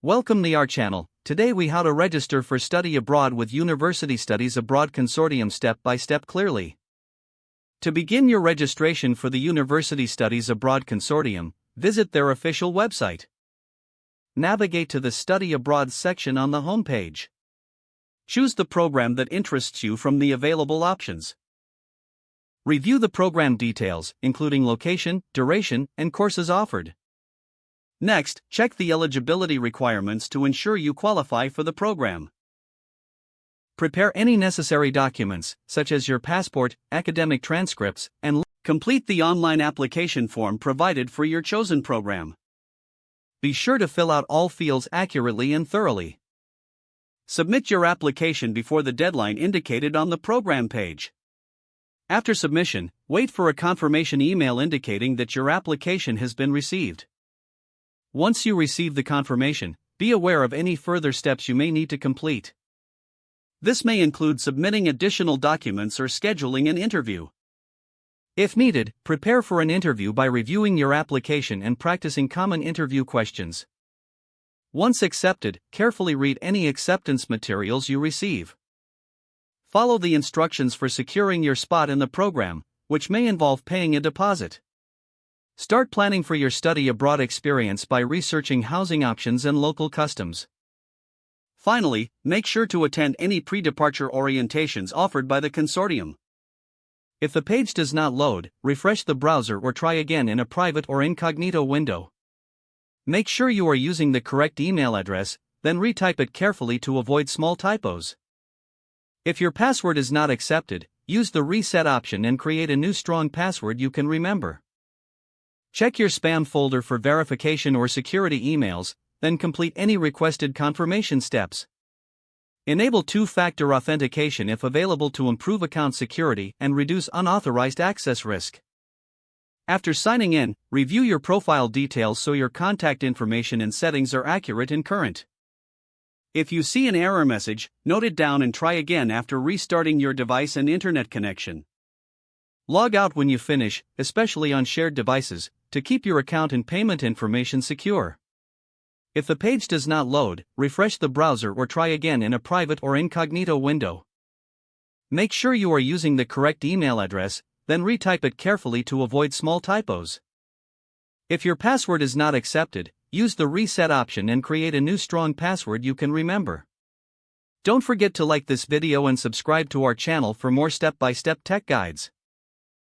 Welcome to our channel. Today we how to register for study abroad with University Studies Abroad Consortium step by step clearly. To begin your registration for the University Studies Abroad Consortium, visit their official website. Navigate to the Study Abroad section on the homepage. Choose the program that interests you from the available options. Review the program details, including location, duration, and courses offered. Next, check the eligibility requirements to ensure you qualify for the program. Prepare any necessary documents, such as your passport, academic transcripts, and complete the online application form provided for your chosen program. Be sure to fill out all fields accurately and thoroughly. Submit your application before the deadline indicated on the program page. After submission, wait for a confirmation email indicating that your application has been received. Once you receive the confirmation, be aware of any further steps you may need to complete. This may include submitting additional documents or scheduling an interview. If needed, prepare for an interview by reviewing your application and practicing common interview questions. Once accepted, carefully read any acceptance materials you receive. Follow the instructions for securing your spot in the program, which may involve paying a deposit. Start planning for your study abroad experience by researching housing options and local customs. Finally, make sure to attend any pre-departure orientations offered by the consortium. If the page does not load, refresh the browser or try again in a private or incognito window. Make sure you are using the correct email address, then retype it carefully to avoid small typos. If your password is not accepted, use the reset option and create a new strong password you can remember. Check your spam folder for verification or security emails, then complete any requested confirmation steps. Enable two-factor authentication if available to improve account security and reduce unauthorized access risk. After signing in, review your profile details so your contact information and settings are accurate and current. If you see an error message, note it down and try again after restarting your device and internet connection. Log out when you finish, especially on shared devices, to keep your account and payment information secure. If the page does not load, refresh the browser or try again in a private or incognito window. Make sure you are using the correct email address, then retype it carefully to avoid small typos. If your password is not accepted, use the reset option and create a new strong password you can remember. Don't forget to like this video and subscribe to our channel for more step-by-step tech guides.